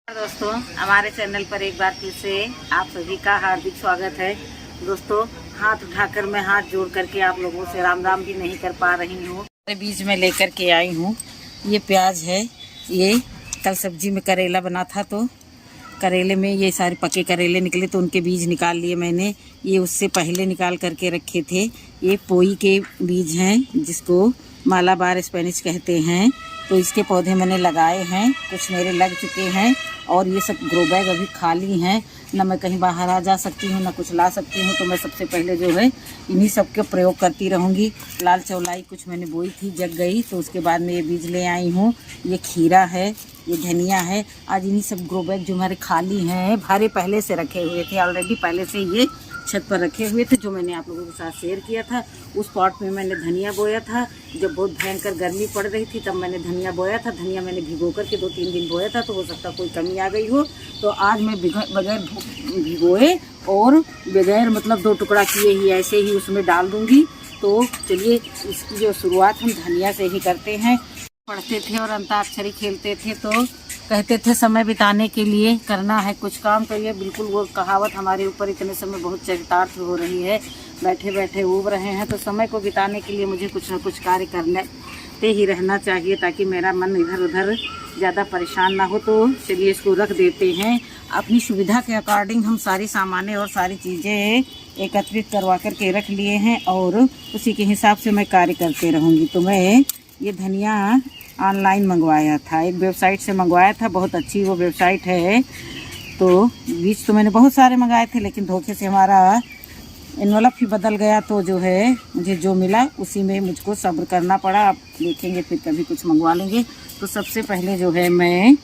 दोस्तों, हमारे चैनल पर एक बार फिर से आप सभी का हार्दिक स्वागत है। दोस्तों, हाथ उठाकर मैं हाथ जोड़ करके आप लोगों से राम राम भी नहीं कर पा रही हूँ। बीज में लेकर के आई हूँ। ये प्याज है। ये कल सब्जी में करेला बना था तो करेले में ये सारे पके करेले निकले तो उनके बीज निकाल लिए मैंने। ये उससे पहले निकाल करके रखे थे। ये पोई के बीज हैं जिसको मालाबार स्पेनिश कहते हैं। तो इसके पौधे मैंने लगाए हैं, कुछ मेरे लग चुके हैं और ये सब ग्रो बैग अभी खाली हैं। ना मैं कहीं बाहर आ जा सकती हूँ, ना कुछ ला सकती हूँ। तो मैं सबसे पहले जो है इन्हीं सब के प्रयोग करती रहूँगी। लाल चौलाई कुछ मैंने बोई थी, जग गई, तो उसके बाद में ये बीज ले आई हूँ। ये खीरा है, ये धनिया है। आज इन्हीं सब ग्रो बैग जो हमारे खाली हैं, भरे पहले से रखे हुए थे ऑलरेडी, पहले से ये छत पर रखे हुए थे, जो मैंने आप लोगों के साथ शेयर किया था। उस पॉट में मैंने धनिया बोया था। जब बहुत भयंकर गर्मी पड़ रही थी तब मैंने धनिया बोया था। धनिया मैंने भिगो करके 2-3 दिन बोया था, तो हो सकता कोई कमी आ गई हो। तो आज मैं बगैर भिगोए और बगैर मतलब 2 टुकड़ा किए ही ऐसे ही उसमें डाल दूँगी। तो चलिए इसकी जो शुरुआत हम धनिया से ही करते हैं। पढ़ते थे और अंताक्षरी खेलते थे तो कहते थे समय बिताने के लिए करना है कुछ काम। तो ये बिल्कुल वो कहावत हमारे ऊपर इतने समय बहुत चरितार्थ हो रही है। बैठे बैठे ऊब रहे हैं तो समय को बिताने के लिए मुझे कुछ न कुछ कार्य करते ही रहना चाहिए, ताकि मेरा मन इधर उधर ज़्यादा परेशान ना हो। तो चलिए इसको रख देते हैं। अपनी सुविधा के अकॉर्डिंग हम सारी सामानें और सारी चीज़ें एकत्रित करवा करके रख लिए हैं और उसी के हिसाब से मैं कार्य करते रहूँगी। तो मैं ये धनिया ऑनलाइन मंगवाया था, एक वेबसाइट से मंगवाया था। बहुत अच्छी वो वेबसाइट है। तो बीज तो मैंने बहुत सारे मंगाए थे, लेकिन धोखे से हमारा एनवलप ही बदल गया। तो जो है मुझे जो मिला उसी में मुझको सब्र करना पड़ा। आप देखेंगे फिर कभी कुछ मंगवा लेंगे। तो सबसे पहले जो है मैं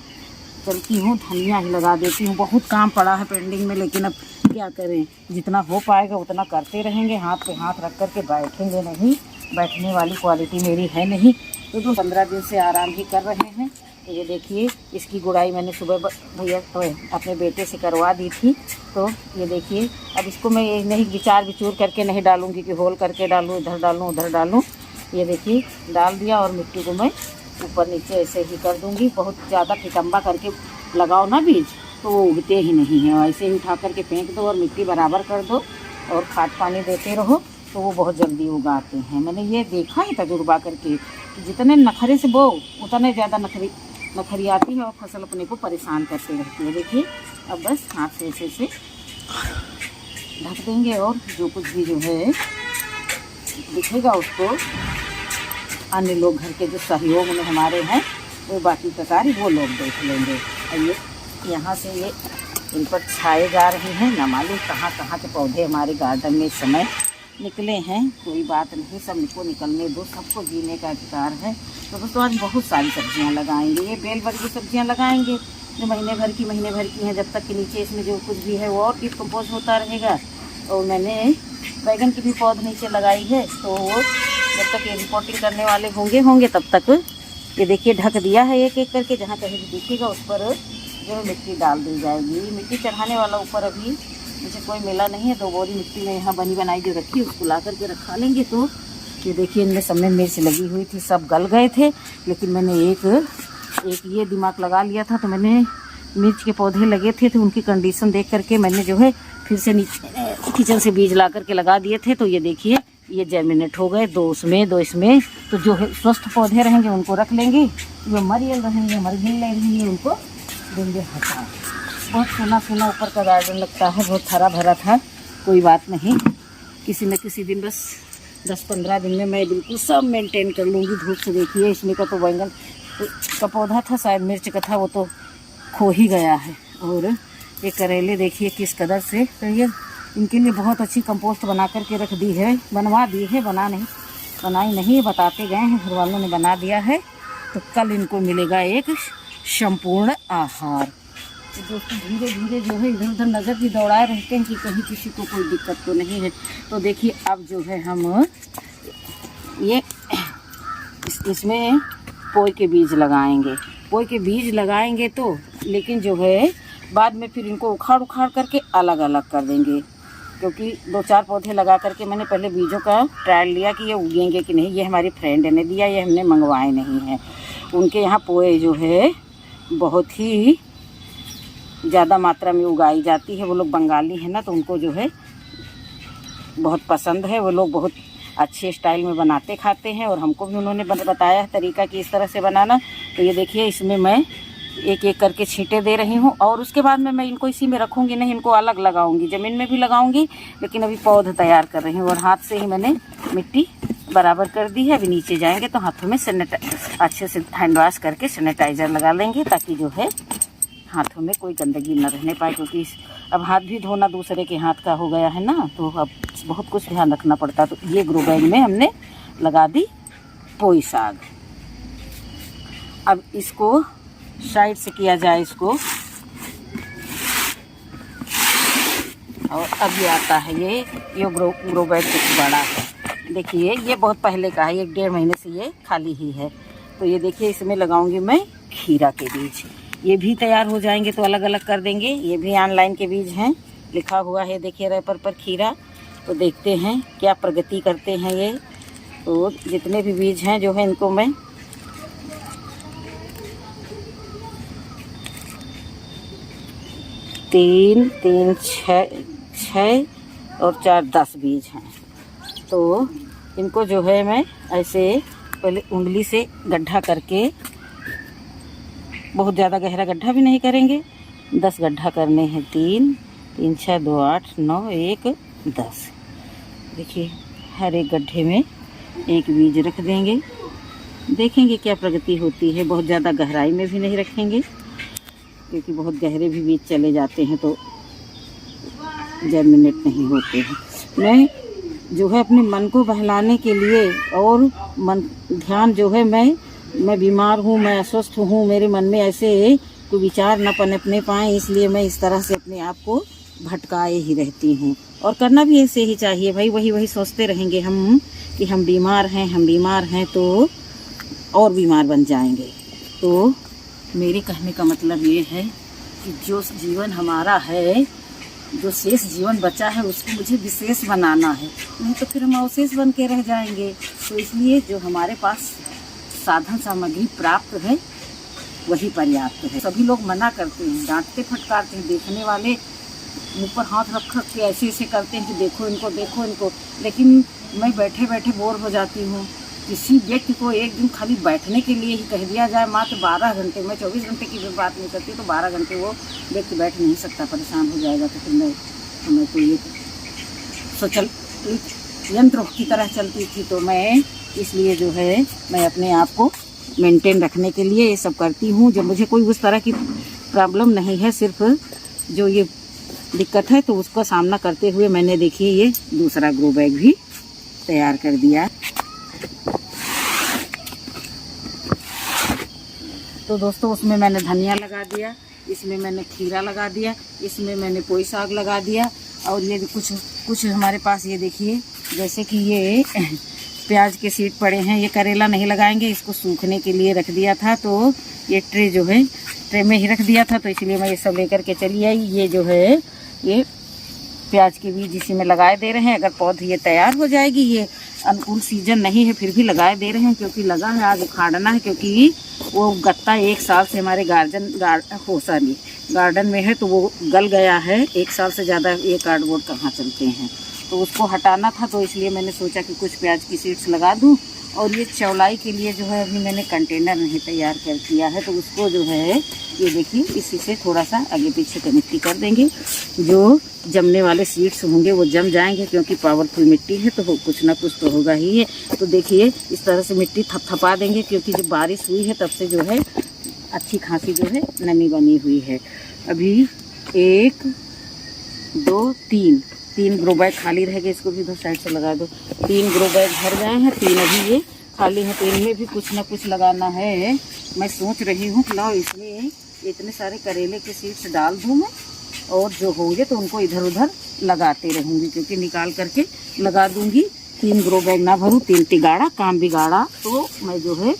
चलती हूँ धनिया ही लगा देती हूँ। बहुत काम पड़ा है पेंडिंग में, लेकिन अब क्या करें, जितना हो पाएगा उतना करते रहेंगे। हाथ पे हाथ रख करके बैठेंगे नहीं, बैठने वाली क्वालिटी मेरी है नहीं। तो 15 दिन से आराम ही कर रहे हैं। तो ये देखिए, इसकी गुड़ाई मैंने सुबह भैया अपने बेटे से करवा दी थी। तो ये देखिए, अब इसको मैं नहीं विचार विचूर करके नहीं डालूंगी कि होल करके डालूँ, इधर डालूँ उधर डालूँ। ये देखिए डाल दिया और मिट्टी को मैं ऊपर नीचे ऐसे ही कर दूंगी। बहुत ज़्यादा ठिकम्बा करके लगाओ ना बीज तो वो उगते ही नहीं हैं। ऐसे ही उठा करके फेंक दो और मिट्टी बराबर कर दो और खाद पानी देते रहो तो वो बहुत जल्दी उगाते हैं। मैंने ये देखा है तजुर्बा करके कि जितने नखरे से बो उतने ज़्यादा नखरी आती है और फसल अपने को परेशान करते रहती है। देखिए अब बस हाथ से ऐसे ढक देंगे और जो कुछ भी जो है दिखेगा उसको अन्य लोग घर के जो सहयोग में हमारे हैं वो बाकी का कार्य वो लोग देख लेंगे। और ये यहाँ से ये इन पर छाए जा रहे हैं। न मालूम कहाँ कहाँ के पौधे हमारे गार्डन में इस समय निकले हैं। कोई बात नहीं, सबको निकलने दो, सबको जीने का अधिकार है। तो दोस्तों आज बहुत सारी सब्जियां लगाएंगे। ये बेल वर्गी सब्जियां लगाएंगे जो महीने भर की हैं, जब तक कि नीचे इसमें जो कुछ भी है वो और डिकम्पोज होता रहेगा। और मैंने बैगन की भी पौध नीचे लगाई है, तो वो जब तक ये रिपोर्टिंग करने वाले होंगे तब तक ये देखिए ढक दिया है एक एक करके। जहाँ कहीं भी दिखेगा उस पर जो है मिट्टी डाल दी जाएगी। मिट्टी चढ़ाने वाला ऊपर अभी मुझे कोई मिला नहीं है। 2 बोरी मिट्टी में यहाँ बनी बनाई जो रखी उसको ला करके रखा लेंगे। तो ये देखिए इनमें सब में मिर्च लगी हुई थी, सब गल गए थे, लेकिन मैंने एक ये दिमाग लगा लिया था। तो मैंने मिर्च के पौधे लगे थे तो उनकी कंडीशन देख करके मैंने जो है फिर से नीचे किचन से बीज ला करके लगा दिए थे। तो ये देखिए ये जर्मिनेट हो गए, 2 उसमें 2 इसमें। तो जो है स्वस्थ पौधे रहेंगे उनको रख लेंगे, जो मरियल रहेंगे मरगिल रहेंगे उनको देंगे हटा। बहुत सोना सोना ऊपर का गार्डन लगता है, बहुत हरा भरा था। कोई बात नहीं, किसी न किसी दिन बस 10-15 दिन में मैं बिल्कुल सब मेंटेन कर लूँगी। धूप से देखिए इसमें का तो बैंगन का पौधा था, शायद मिर्च का था, वो तो खो ही गया है। और ये करेले देखिए किस कदर से, तो ये इनके लिए बहुत अच्छी कंपोस्ट बना करके रख दी है, बनवा दी है, बनाई नहीं बताते गए हैं, घर वालों ने बना दिया है। तो कल इनको मिलेगा एक संपूर्ण आहार। तो दोस्तों धीरे धीरे जो है इधर उधर नज़र भी दौड़ाए रहते हैं कि कहीं किसी को कोई दिक्कत तो नहीं है। तो देखिए अब जो है हम ये इसमें पोई के बीज लगाएंगे। पोई के बीज लगाएंगे तो लेकिन जो है बाद में फिर इनको उखाड़ करके अलग अलग कर देंगे, क्योंकि 2-4 पौधे लगा करके मैंने पहले बीजों का ट्रायल लिया कि ये उगेंगे कि नहीं। ये हमारी फ्रेंड ने दिया, ये हमने मंगवाए नहीं हैं। उनके यहाँ पोए जो है बहुत ही ज़्यादा मात्रा में उगाई जाती है। वो लोग बंगाली है ना, तो उनको जो है बहुत पसंद है। वो लोग बहुत अच्छे स्टाइल में बनाते खाते हैं, और हमको भी उन्होंने बताया है तरीका कि इस तरह से बनाना। तो ये देखिए, इसमें मैं एक एक करके छींटे दे रही हूँ, और उसके बाद में मैं इनको इसी में रखूँगी नहीं, इनको अलग लगाऊंगी, ज़मीन में भी लगाऊंगी, लेकिन अभी पौध तैयार कर रही हूँ। और हाथ से ही मैंने मिट्टी बराबर कर दी है। अभी नीचे जाएंगे तो हाथों में अच्छे से हैंड वॉश करके सैनिटाइज़र लगा लेंगे, ताकि जो है हाथों में कोई गंदगी न रहने पाए, क्योंकि अब हाथ भी धोना दूसरे के हाथ का हो गया है ना, तो अब बहुत कुछ ध्यान रखना पड़ता। तो ये ग्रो बैग में हमने लगा दी पोई साग। अब इसको साइड से किया जाए इसको, और अब ये आता है ये ग्रो बैग कुछ बड़ा है। देखिए, ये बहुत पहले का है, 1-1.5 महीने से ये खाली ही है। तो ये देखिए, इसमें लगाऊंगी मैं खीरा के बीज। ये भी तैयार हो जाएंगे तो अलग अलग कर देंगे। ये भी ऑनलाइन के बीज हैं, लिखा हुआ है देखिए रैपर पर खीरा। तो देखते हैं क्या प्रगति करते हैं ये। तो जितने भी बीज हैं जो है, इनको मैं तीन, छः और 4, 10 बीज हैं। तो इनको जो है मैं ऐसे पहले उंगली से गड्ढा करके, बहुत ज़्यादा गहरा गड्ढा भी नहीं करेंगे, 10 गड्ढा करने हैं। 3, 6, 2, 8, 9, 1, 10। देखिए, हर एक गड्ढे में एक बीज रख देंगे। देखेंगे क्या प्रगति होती है। बहुत ज़्यादा गहराई में भी नहीं रखेंगे, क्योंकि बहुत गहरे भी बीज चले जाते हैं तो जर्मिनेट नहीं होते हैं। मैं जो है अपने मन को बहलाने के लिए, और ध्यान जो है, मैं बीमार हूँ, मैं अस्वस्थ हूँ, मेरे मन में ऐसे कोई विचार न पनपने पाए, इसलिए मैं इस तरह से अपने आप को भटकाए ही रहती हूँ। और करना भी ऐसे ही चाहिए भाई। वही सोचते रहेंगे हम कि हम बीमार हैं तो और बीमार बन जाएंगे। तो मेरे कहने का मतलब ये है कि जो जीवन हमारा है, जो शेष जीवन बचा है, उसको मुझे विशेष बनाना है, नहीं तो फिर हम अवशेष बन के रह जाएंगे। तो इसलिए जो हमारे पास साधन सामग्री प्राप्त है वही पर्याप्त है। सभी लोग मना करते हैं, डांटते फटकारते हैं, देखने वाले मुँह पर हाथ रख के ऐसे करते हैं कि देखो इनको। लेकिन मैं बैठे बैठे बोर हो जाती हूँ। किसी व्यक्ति को एक दिन खाली बैठने के लिए ही कह दिया जाए मात्र 12 घंटे, मैं 24 घंटे की भी बात नहीं करती, तो 12 घंटे वो व्यक्ति बैठ नहीं सकता, परेशान हो जाएगा। तो फिर मैं तो ये सोचल यंत्र की तरह चलती थी। तो मैं इसलिए जो है, मैं अपने आप को मेंटेन रखने के लिए ये सब करती हूँ। जब मुझे कोई उस तरह की प्रॉब्लम नहीं है, सिर्फ जो ये दिक्कत है, तो उसका सामना करते हुए मैंने देखिए ये दूसरा ग्रो बैग भी तैयार कर दिया। तो दोस्तों, उसमें मैंने धनिया लगा दिया, इसमें मैंने खीरा लगा दिया, इसमें मैंने पोई साग लगा दिया, और ये कुछ हमारे पास ये देखिए, जैसे कि ये प्याज के सीड पड़े हैं। ये करेला नहीं लगाएंगे, इसको सूखने के लिए रख दिया था, तो ये ट्रे जो है ट्रे में ही रख दिया था, तो इसलिए मैं ये सब लेकर के चली आई। ये जो है, ये प्याज के बीज इसी में लगाए दे रहे हैं। अगर पौध ये तैयार हो जाएगी, ये अनुकूल सीजन नहीं है, फिर भी लगाए दे रहे हैं, क्योंकि लगा है आज उखाड़ना है, क्योंकि वो गत्ता 1 साल से हमारे गार्डन में है, तो वो गल गया है। 1 साल से ज़्यादा ये कार्डबोर्ड कहाँ चलते हैं, तो उसको हटाना था। तो इसलिए मैंने सोचा कि कुछ प्याज की सीड्स लगा दूं। और ये चौलाई के लिए जो है, अभी मैंने कंटेनर नहीं तैयार कर किया है, तो उसको जो है, ये देखिए, इसी से थोड़ा सा आगे पीछे का मिट्टी कर देंगे। जो जमने वाले सीड्स होंगे वो जम जाएंगे, क्योंकि पावरफुल मिट्टी है, तो कुछ ना कुछ तो होगा ही है। तो देखिए, इस तरह से मिट्टी थपथपा देंगे, क्योंकि जब बारिश हुई है तब से जो है अच्छी खासी जो है नमी बनी हुई है। अभी 1, 2, 3 ग्रो बैग खाली रह गए, इसको भी दो साइड से लगा दो। 3 ग्रो बैग भर गए हैं, 3 अभी ये खाली हैं, तो इनमें भी कुछ ना कुछ लगाना है। मैं सोच रही हूँ कि लाओ इसमें इतने सारे करेले के सीड्स डाल दूँ मैं, और जो होंगे तो उनको इधर उधर लगाते रहूँगी, क्योंकि निकाल करके लगा दूँगी। 3 ग्रो बैग ना भरूँ, 3 तिगाड़ा काम बिगाड़ा, तो मैं जो है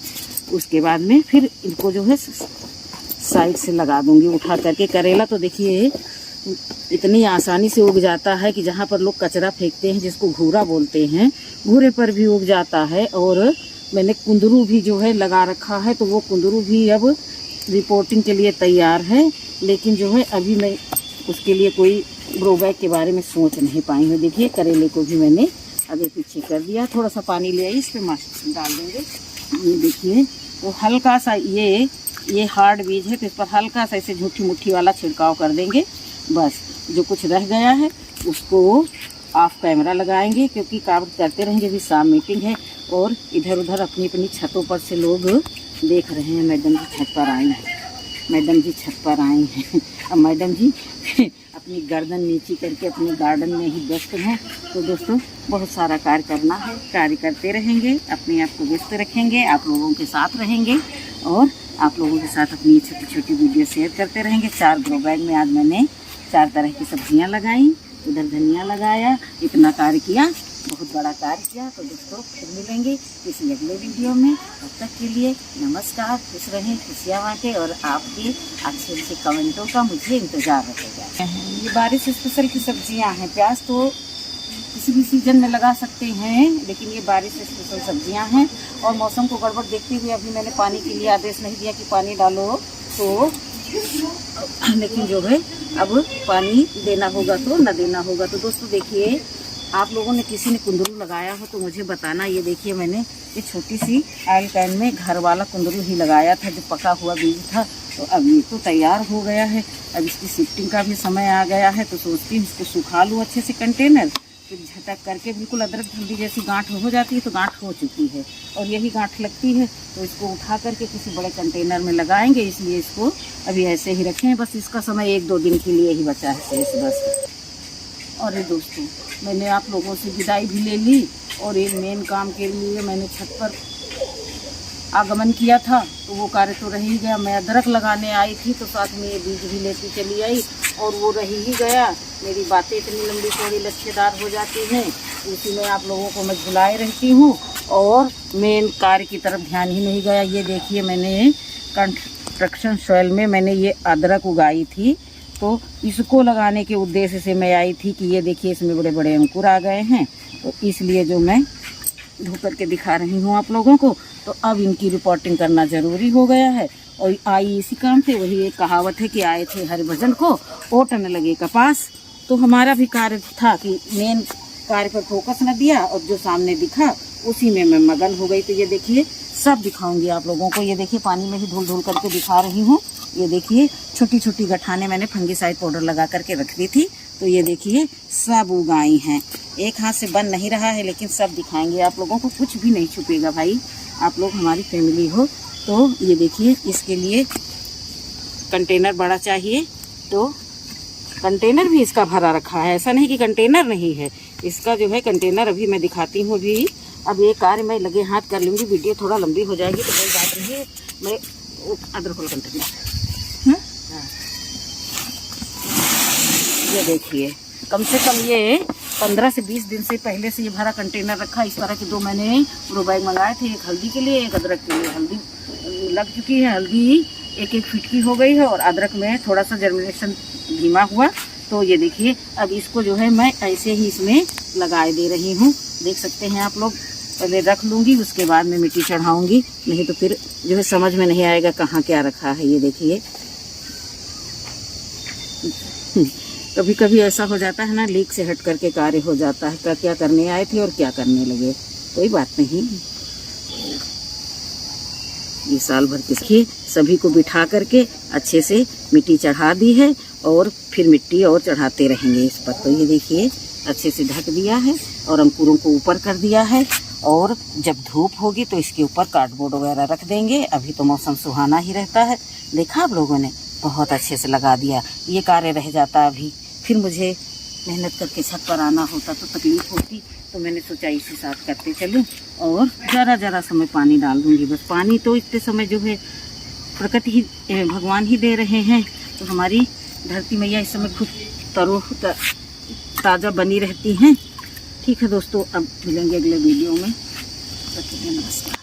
उसके बाद में फिर इनको जो है साइड से लगा दूँगी उठा करके। करेला तो देखिए इतनी आसानी से उग जाता है कि जहाँ पर लोग कचरा फेंकते हैं, जिसको घूरा बोलते हैं, घूरे पर भी उग जाता है। और मैंने कुंदरू भी जो है लगा रखा है, तो वो कुंदरू भी अब रिपोर्टिंग के लिए तैयार है। लेकिन जो है अभी मैं उसके लिए कोई ग्रो बैग के बारे में सोच नहीं पाई हूँ। देखिए करेले को भी मैंने आगे पीछे कर दिया, थोड़ा सा पानी ले आई, इस पर मस्त डाल देंगे। ये देखिए तो हल्का सा ये हार्ड बीज है तो इस पर हल्का सा ऐसे झूठी मुट्ठी वाला छिड़काव कर देंगे बस। जो कुछ रह गया है उसको ऑफ कैमरा लगाएंगे, क्योंकि काम करते रहेंगे। अभी शाम मीटिंग है और इधर उधर अपनी अपनी छतों पर से लोग देख रहे हैं। मैडम जी छत पर आई हैं, मैडम जी छत पर आई हैं। अब मैडम जी अपनी गर्दन नीची करके अपने गार्डन में ही व्यस्त हैं। तो दोस्तों बहुत सारा कार्य करना है, कार्य करते रहेंगे, अपने आप को व्यस्त रखेंगे, आप लोगों के साथ रहेंगे और आप लोगों के साथ अपनी छोटी छोटी वीडियो शेयर करते रहेंगे। 4 ग्रो बैग में आज मैंने 4 तरह की सब्जियां लगाई, उधर धनिया लगाया, इतना कार्य किया, बहुत बड़ा कार्य किया। तो दोस्तों फिर मिलेंगे किसी अगले वीडियो में। तब तक के लिए नमस्कार, खुश रहें, खुशियाँ बांटें और आपके अच्छे अच्छे कमेंटों का मुझे इंतज़ार रहेगा। ये बारिश स्पेशल की सब्जियां हैं। प्याज तो किसी भी सीजन में लगा सकते हैं, लेकिन ये बारिश स्पेशल सब्जियां हैं। और मौसम को गड़बड़ देखते हुए अभी मैंने पानी के लिए आदेश नहीं दिया कि पानी डालो, तो लेकिन जो है अब पानी देना होगा तो न देना होगा। तो दोस्तों देखिए, आप लोगों ने किसी ने कुंदरू लगाया हो तो मुझे बताना। ये देखिए मैंने ये छोटी सी ऑयल कैन में घर वाला कुंदरू ही लगाया था, जो पका हुआ बीज था। तो अब ये तो तैयार हो गया है, अब इसकी शिफ्टिंग का भी समय आ गया है। तो सोचती हूँ इसको सुखा लूँ अच्छे से कंटेनर, फिर झटक करके बिल्कुल अदरक हल्दी जैसी गांठ हो जाती है तो गांठ हो चुकी है और यही गांठ लगती है। तो इसको उठा करके किसी बड़े कंटेनर में लगाएंगे, इसलिए इसको अभी ऐसे ही रखें। बस इसका समय 1-2 दिन के लिए ही बचा है शेष बस। और ये दोस्तों मैंने आप लोगों से विदाई भी ले ली और एक मेन काम के लिए मैंने छत पर आगमन किया था, तो वो कार्य तो रह ही गया। मैं अदरक लगाने आई थी तो साथ में ये बीज भी लेती चली आई और वो रह ही गया। मेरी बातें इतनी लंबी चौड़ी लच्छेदार हो जाती हैं, इसी में आप लोगों को मैं भुलाए रहती हूँ और मेन कार्य की तरफ ध्यान ही नहीं गया। ये देखिए मैंने कंस्ट्रक्शन सॉइल में मैंने ये अदरक उगाई थी, तो इसको लगाने के उद्देश्य से मैं आई थी कि ये देखिए इसमें बड़े बड़े अंकुर आ गए हैं, तो इसलिए जो मैं धो करके दिखा रही हूँ आप लोगों को। तो अब इनकी रिपोर्टिंग करना ज़रूरी हो गया है और आई इसी काम से। वही एक कहावत है कि आए थे हरिभजन को ओट न लगे कपास। तो हमारा भी कार्य था कि मेन कार्य पर फोकस न दिया और जो सामने दिखा उसी में मैं मगन हो गई। तो ये देखिए सब दिखाऊंगी आप लोगों को। ये देखिए पानी में ही धुल धुल करके दिखा रही हूँ। ये देखिए छोटी छोटी गठाने मैंने फंगीसाइड पाउडर लगा करके रख दी थी, तो ये देखिए सब उगाई हैं। एक हाथ से बन नहीं रहा है, लेकिन सब दिखाएंगे आप लोगों को, कुछ भी नहीं छुपेगा भाई। आप लोग हमारी फैमिली हो। तो ये देखिए इसके लिए कंटेनर बड़ा चाहिए, तो कंटेनर भी इसका भरा रखा है, ऐसा नहीं कि कंटेनर नहीं है। इसका जो है कंटेनर अभी मैं दिखाती हूँ। अभी अब ये कार्य मैं लगे हाथ कर लूँगी, वीडियो थोड़ा लंबी हो जाएगी तो कोई बात नहीं है। मैं अदरक वाला कंटेनर ये देखिए कम से कम ये 15 से 20 दिन से पहले से ये भरा कंटेनर रखा। इस तरह के 2 मैंने ग्रो बैग मंगाए थे, एक हल्दी के लिए एक अदरक के लिए। हल्दी लग चुकी है, हल्दी 1-1 फीट की हो गई है और अदरक में थोड़ा सा जर्मिनेशन धीमा हुआ। तो ये देखिए अब इसको जो है मैं ऐसे ही इसमें लगाए दे रही हूँ, देख सकते हैं आप लोग। पहले रख लूँगी, उसके बाद में मिट्टी चढ़ाऊँगी, नहीं तो फिर जो है समझ में नहीं आएगा कहाँ क्या रखा है। ये देखिए कभी कभी ऐसा हो जाता है ना, लीक से हट करके कार्य हो जाता है। क्या करने आए थे और क्या करने लगे, कोई बात नहीं। ये साल भर के सभी को बिठा करके अच्छे से मिट्टी चढ़ा दी है और फिर मिट्टी और चढ़ाते रहेंगे इस पर। तो ये देखिए अच्छे से ढक दिया है और अंकुरों को ऊपर कर दिया है और जब धूप होगी तो इसके ऊपर कार्डबोर्ड वगैरह रख देंगे। अभी तो मौसम सुहाना ही रहता है। देखा आप लोगों ने, बहुत अच्छे से लगा दिया। ये कार्य रह जाता अभी, फिर मुझे मेहनत करके छत पर आना होता तो तकलीफ होती। तो मैंने सोचा इसी साथ करते चलूँ और ज़रा समय पानी डाल दूँगी बस। पानी तो इतने समय जो है प्रकृति ही, भगवान ही दे रहे हैं। तो हमारी धरती मैया इस समय खुद ताज़ा बनी रहती हैं। ठीक है दोस्तों, अब मिलेंगे अगले वीडियो में। नमस्कार।